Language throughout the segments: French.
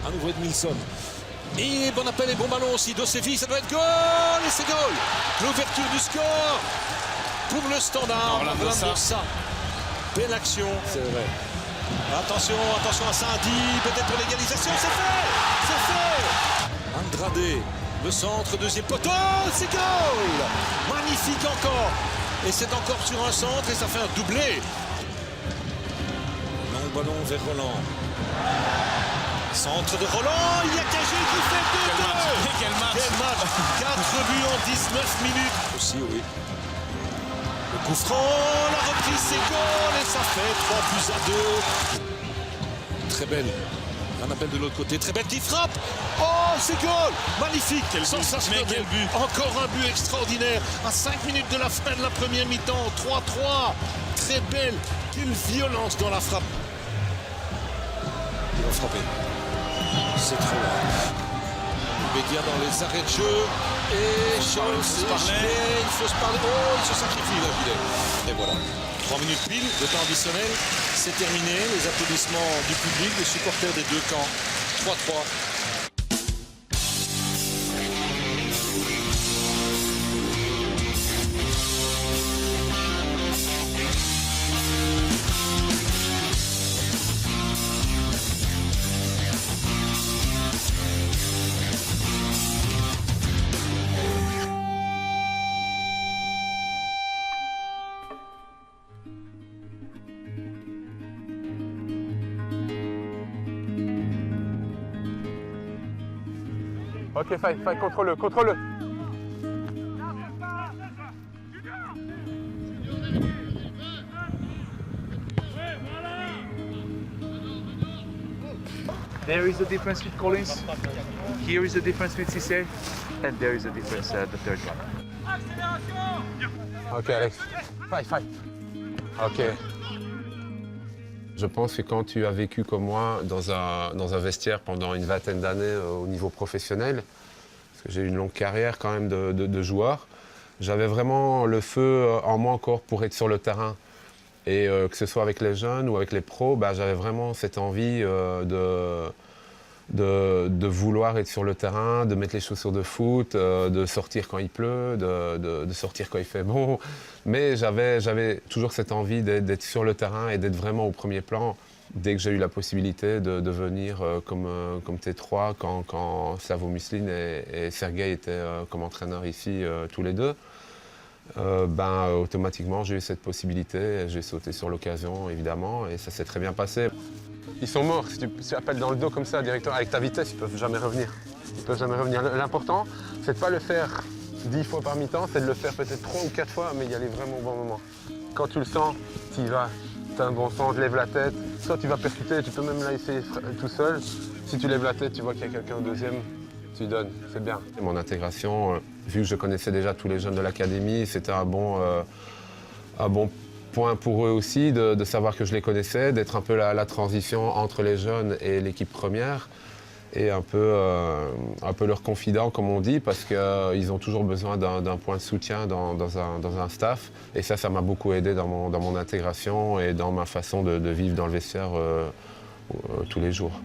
À nouveau Edmilson. Et bon appel et bon ballon aussi d'Osefi, ça doit être goal. Et c'est goal. L'ouverture du score pour le Standard. Orlando Sa. Belle action. C'est vrai. Attention à Saint-Di, peut-être pour l'égalisation, c'est fait. Andrade, le centre, deuxième poteau, c'est goal. Magnifique encore. Et c'est encore sur un centre et ça fait un doublé. Long ballon vers Roland. Centre de Roland, il y a Cagé qui fait 2-2. Quel match. 4 buts en 19 minutes. Aussi, oui. Le coup franc, la reprise, c'est goal et ça fait 3 buts à 2. Très belle. Un appel de l'autre côté, très belle qui frappe. Oh, c'est goal. Magnifique. Quel but. Encore un but extraordinaire. À 5 minutes de la fin de la première mi-temps. 3-3. Très belle. Quelle violence dans la frappe. Il va frapper. C'est trop loin. Bédia dans les arrêts de jeu. Et Scholz, il faut se parler. Oh, il se sacrifie là, Gilet. Et voilà. 3 minutes pile, le temps additionnel, c'est terminé. Les applaudissements du public, des supporters des deux camps. 3-3. Ok, Faye, contrôle-le. There is a difference with Collins. Here is a difference with Cissé. And there is a difference the third one. Ok, Alex. Faye. Ok. Je pense que quand tu as vécu comme moi dans un vestiaire pendant une vingtaine d'années au niveau professionnel, parce que j'ai eu une longue carrière quand même de joueur, j'avais vraiment le feu en moi encore pour être sur le terrain. Et que ce soit avec les jeunes ou avec les pros, j'avais vraiment cette envie de vouloir être sur le terrain, de mettre les chaussures de foot, de sortir quand il pleut, de sortir quand il fait bon. Mais j'avais toujours cette envie d'être sur le terrain et d'être vraiment au premier plan. Dès que j'ai eu la possibilité de venir comme T3, quand Slavo Muslin et Sergueï étaient comme entraîneurs ici tous les deux, automatiquement j'ai eu cette possibilité. J'ai sauté sur l'occasion évidemment et ça s'est très bien passé. Ils sont morts. Si tu appelles dans le dos comme ça directement, avec ta vitesse, ils peuvent jamais revenir. L'important, c'est de ne pas le faire 10 fois par mi-temps, c'est de le faire peut-être 3 ou 4 fois, mais y aller vraiment au bon moment. Quand tu le sens, tu y vas, tu as un bon sens, lève la tête. Soit tu vas percuter, tu peux même là essayer tout seul. Si tu lèves la tête, tu vois qu'il y a quelqu'un au deuxième, tu donnes, c'est bien. Mon intégration, vu que je connaissais déjà tous les jeunes de l'académie, c'était un bon point pour eux aussi de savoir que je les connaissais, d'être un peu la transition entre les jeunes et l'équipe première et un peu leur confident comme on dit parce qu'ils ont toujours besoin d'un point de soutien dans un staff et ça m'a beaucoup aidé dans mon intégration et dans ma façon de vivre dans le vestiaire tous les jours.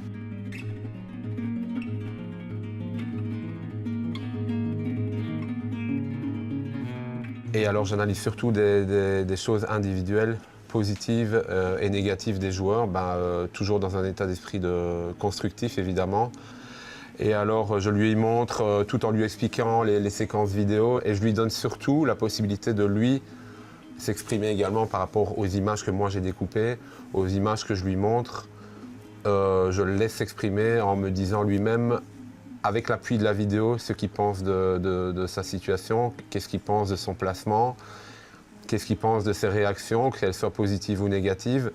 Et alors j'analyse surtout des choses individuelles, positives et négatives des joueurs, toujours dans un état d'esprit constructif évidemment. Et alors je lui montre tout en lui expliquant les séquences vidéo et je lui donne surtout la possibilité de lui s'exprimer également par rapport aux images que moi j'ai découpées, aux images que je lui montre. Je le laisse s'exprimer en me disant lui-même avec l'appui de la vidéo, ce qu'il pense de sa situation, qu'est-ce qu'il pense de son placement, qu'est-ce qu'il pense de ses réactions, qu'elles soient positives ou négatives.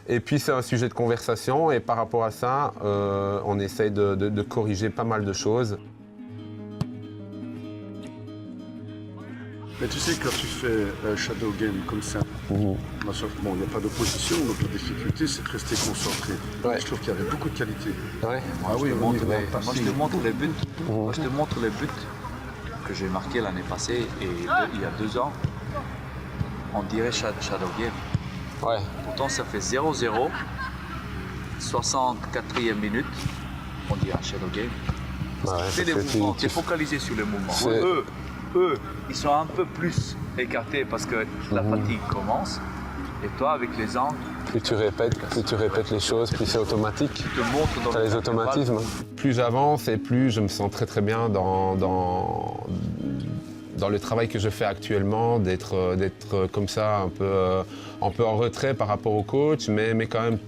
Et puis c'est un sujet de conversation et par rapport à ça, on essaye de corriger pas mal de choses. Mais tu sais, quand tu fais un shadow game comme ça, bon, il n'y a pas d'opposition, donc la difficulté, c'est de rester concentré. Ouais. Je trouve qu'il y avait beaucoup de qualité. Ouais. Moi, je te montre les buts. Moi, je te montre les buts que j'ai marqués l'année passée et il y a 2 ans. On dirait shadow game. Ouais. Pourtant, ça fait 0-0, 64e minute. on dit un shadow game. Bah ouais, Fais des parce que mouvements, tu- tu es focalisé sur les mouvements. C'est- Eux, ils sont un peu plus écartés parce que la fatigue commence. Et toi, avec les angles, plus tu répètes les choses, plus c'est automatique. tu te montres dans T'as les automatismes. Plus j'avance et plus je me sens très très bien dans le travail que je fais actuellement, d'être comme ça un peu en retrait par rapport au coach, mais quand même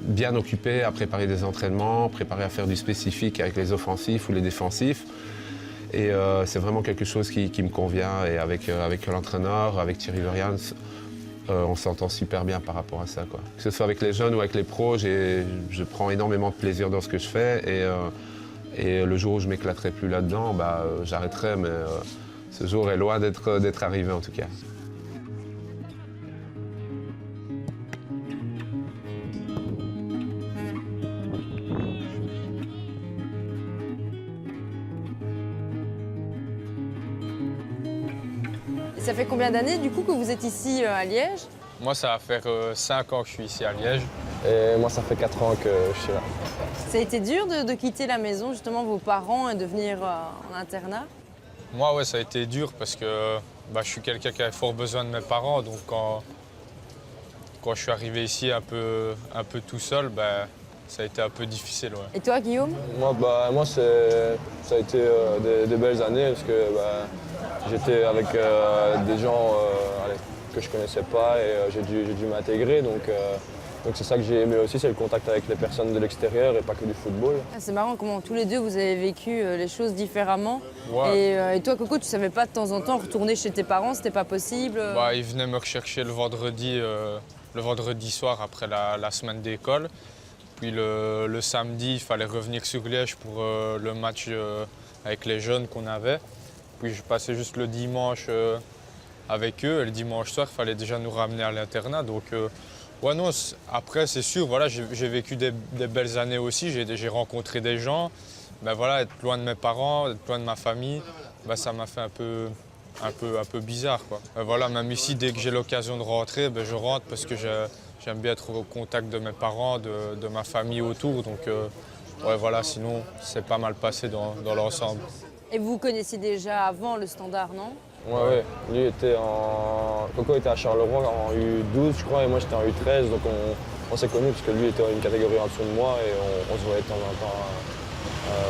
bien occupé à préparer des entraînements, préparer à faire du spécifique avec les offensifs ou les défensifs. Et c'est vraiment quelque chose qui me convient. Et avec l'entraîneur, avec Thierry Verians, on s'entend super bien par rapport à ça, quoi. Que ce soit avec les jeunes ou avec les pros, je prends énormément de plaisir dans ce que je fais. Et le jour où je m'éclaterai plus là-dedans, j'arrêterai. Mais ce jour est loin d'être arrivé en tout cas. Et ça fait combien d'années du coup que vous êtes ici à Liège? Moi, ça va faire 5 ans que je suis ici à Liège. Et moi, ça fait 4 ans que je suis là. Ça a été dur de quitter la maison, justement, vos parents, et de venir en internat? Moi, ouais, ça a été dur parce que je suis quelqu'un qui avait fort besoin de mes parents. Donc, quand je suis arrivé ici un peu tout seul, ça a été un peu difficile. Ouais. Et toi, Guillaume? Moi ça a été des belles années parce que j'étais avec des gens que je connaissais pas et j'ai dû m'intégrer. Donc c'est ça que j'ai aimé aussi, c'est le contact avec les personnes de l'extérieur et pas que du football. C'est marrant comment tous les deux vous avez vécu les choses différemment. Ouais. Et toi, Coco, tu savais pas de temps en temps retourner chez tes parents, c'était pas possible? Ils venaient me rechercher le vendredi soir après la semaine d'école. Puis le samedi, il fallait revenir sur Liège pour le match avec les jeunes qu'on avait. Puis je passais juste le dimanche avec eux. Et le dimanche soir, il fallait déjà nous ramener à l'internat. Donc, après, c'est sûr, voilà, j'ai vécu des belles années aussi. J'ai rencontré des gens. Être loin de mes parents, être loin de ma famille, ça m'a fait un peu bizarre, quoi. Même ici, dès que j'ai l'occasion de rentrer, je rentre parce que j'aime bien être au contact de mes parents, de ma famille autour. Donc, sinon, c'est pas mal passé dans l'ensemble. Et vous connaissiez déjà avant le Standard, non? Ouais. Coco était à Charleroi en U12, je crois, et moi j'étais en U13. Donc on s'est connus parce que lui était une catégorie en dessous de moi et on se voyait de temps en temps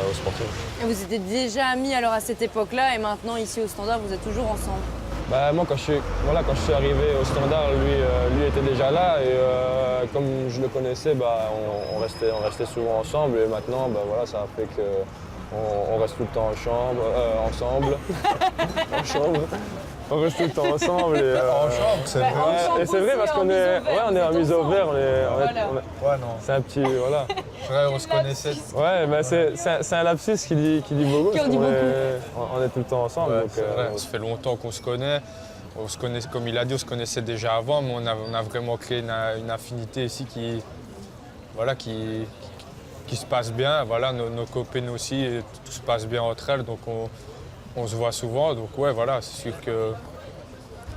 au Sporting. Et vous étiez déjà amis alors à cette époque-là et maintenant ici au Standard, vous êtes toujours ensemble? Moi, quand je suis arrivé au Standard, lui était déjà là et comme je le connaissais, on restait souvent ensemble. Et maintenant, ça a fait qu'on reste tout le temps ensemble. En chambre. On reste tout le temps ensemble. Et, En chambre, c'est vrai. Et c'est vrai parce qu'on est en mise au vert. C'est un petit. Voilà. On se connaissait. Ouais, c'est un lapsus qui dit beaucoup. Qui en dit on est tout le temps ensemble. Ouais, donc, c'est vrai. Ça fait longtemps qu'on se connaît. On se connaît, comme il a dit, on se connaissait déjà avant, mais on a vraiment créé une affinité ici qui se passe bien. Voilà, nos copines aussi, et tout se passe bien entre elles, donc on se voit souvent. Donc c'est sûr que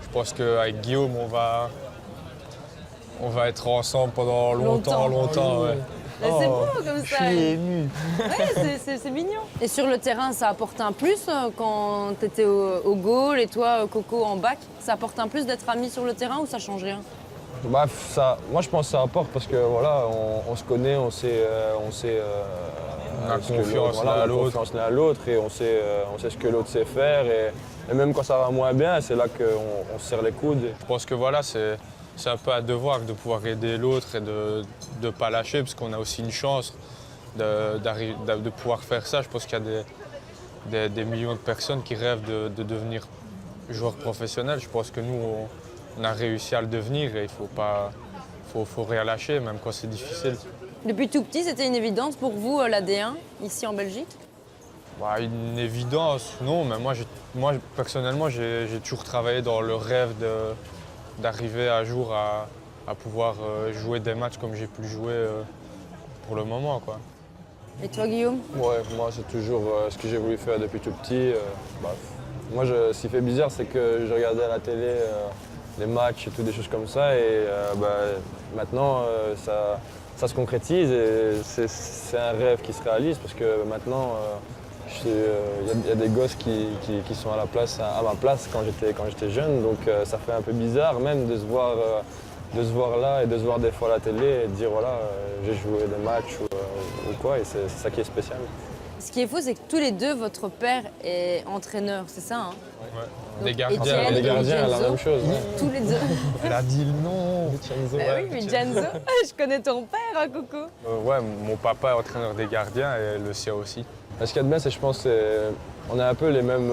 je pense qu'avec Guillaume, on va être ensemble pendant longtemps. Ouais. C'est beau comme ça. Je suis ému. Ouais, c'est mignon. Et sur le terrain, ça apporte un plus quand tu étais au goal et toi, Coco, en bac? Ça apporte un plus d'être amis sur le terrain ou ça change rien? moi je pense que ça apporte parce que on se connaît, on sait On a confiance l'un à l'autre et on sait ce que l'autre sait faire et même quand ça va moins bien, c'est là qu'on se serre les coudes. Je pense que c'est un peu un devoir de pouvoir aider l'autre et de ne pas lâcher parce qu'on a aussi une chance de pouvoir faire ça. Je pense qu'il y a des millions de personnes qui rêvent de devenir joueurs professionnels. Je pense que nous, on a réussi à le devenir et il faut rien lâcher, même quand c'est difficile. Depuis tout petit, c'était une évidence pour vous, la D1, ici en Belgique? Une évidence, non, mais moi personnellement, j'ai toujours travaillé dans le rêve d'arriver un jour à pouvoir jouer des matchs comme j'ai pu jouer pour le moment, quoi. Et toi, Guillaume? Ouais, moi c'est toujours ce que j'ai voulu faire depuis tout petit. Moi, ce qui fait bizarre, c'est que je regardais à la télé les matchs et tout, des choses comme ça. Et maintenant, ça se concrétise et c'est un rêve qui se réalise parce que maintenant, il y a des gosses qui sont à ma place quand j'étais jeune, donc ça fait un peu bizarre même de se voir là et de se voir des fois à la télé et de dire voilà, j'ai joué des matchs ou quoi, et c'est ça qui est spécial. Ce qui est fou, c'est que tous les deux, votre père est entraîneur, c'est ça, hein? Ouais. Donc, Des gardiens. Etienne Les et gardiens, la Gianzo, même chose. Ouais. tous les deux. Elle a dit le nom. Bah oui, mais Gianzo, je connais ton père, hein, Coco. Ouais, mon papa est entraîneur des gardiens et elle le sait aussi. Ce qu'il y a de bien, c'est je pense on est un peu les mêmes,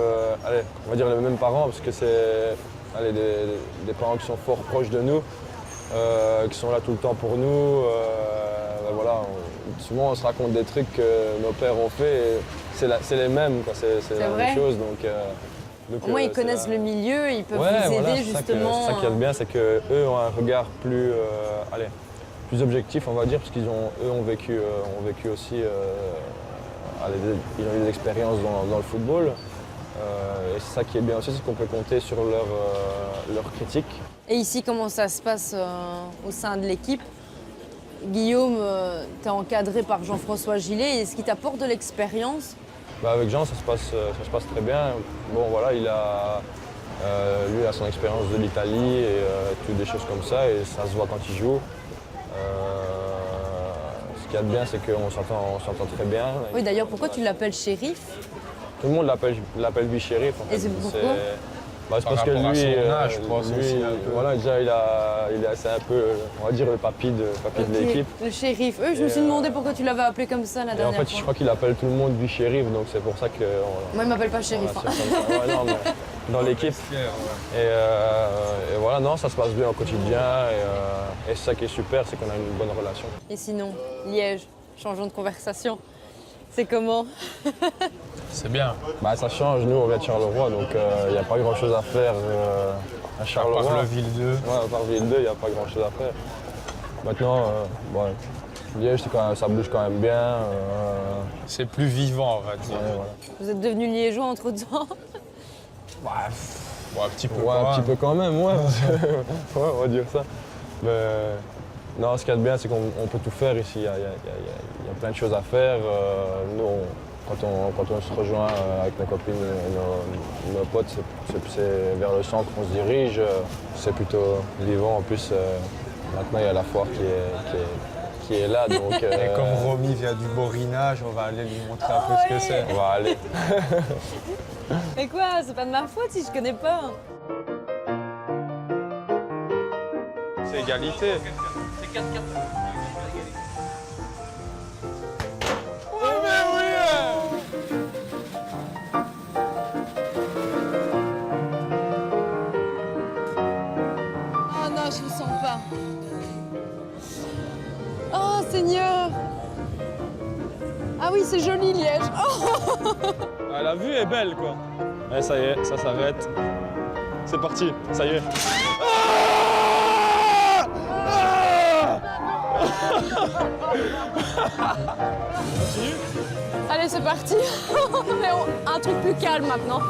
on va dire les mêmes parents parce que c'est des parents qui sont fort proches de nous, qui sont là tout le temps pour nous. Voilà, souvent on se raconte des trucs que nos pères ont fait et c'est les mêmes, quoi. C'est la vrai. même chose. Donc, Au moins, ils connaissent le milieu, ils peuvent vous aider justement. C'est ça qui est bien, c'est qu'eux ont un regard plus objectif, on va dire, parce qu'ils ont vécu aussi, ils ont eu des expériences dans le football. Et c'est ça qui est bien aussi, c'est qu'on peut compter sur leur critique. Et ici, comment ça se passe au sein de l'équipe? Guillaume, tu es encadré par Jean-François Gillet. Est-ce qu'il t'apporte de l'expérience? Avec Jean, ça se passe très bien. Bon, voilà, lui a son expérience de l'Italie et toutes des choses comme ça, et ça se voit quand il joue. Ce qu'il y a de bien, c'est qu'on s'entend très bien. Oui, d'ailleurs, pourquoi tu l'appelles shérif? Tout le monde l'appelle lui shérif. En fait. Et c'est pourquoi? C'est parce que rapport à lui, son âge, je pense aussi, un peu. Voilà, déjà, c'est un peu, on va dire, le papy de l'équipe. Le shérif. Je me suis demandé pourquoi tu l'avais appelé comme ça la Et en dernière fait, fois. je crois qu'il appelle tout le monde lui shérif, donc c'est pour ça que... Moi, il m'appelle pas shérif. Voilà, c'est comme ça. Ouais, non, mais dans l'équipe. Et voilà, non, ça se passe bien au quotidien. Et c'est ça qui est super, c'est qu'on a une bonne relation. Et sinon, Liège, changeons de conversation. C'est comment? C'est bien. Ça change, nous on vient de Charleroi, donc il n'y a pas grand chose à faire à Charleroi. À part le Ville 2. Ouais, à part Ville 2, il n'y a pas grand chose à faire. Maintenant, Liège, ça bouge quand même bien. C'est plus vivant, on va dire. Ouais, voilà. Vous êtes devenu liégeois entre-temps? Bon, un petit peu. Ouais, un petit peu quand même, ouais. Ouais, on va dire ça. Mais non, ce qu'il y a de bien, c'est qu'on peut tout faire ici. Il y a plein de choses à faire. Nous, quand on se rejoint avec nos copines et nos potes, c'est vers le centre qu'on se dirige. C'est plutôt vivant. En plus, maintenant, il y a la foire qui est là. Donc, Et comme Romy vient du Borinage, on va aller lui montrer un peu ce que c'est. on va aller. Mais quoi? C'est pas de ma faute si je connais pas. C'est égalité. Oh non, je le sens pas. Oh Seigneur! Ah oui, c'est joli Liège. Oh. La vue est belle, quoi. Ouais, ça y est, ça s'arrête. C'est parti, ça y est. Allez, c'est parti. Mais un truc plus calme maintenant.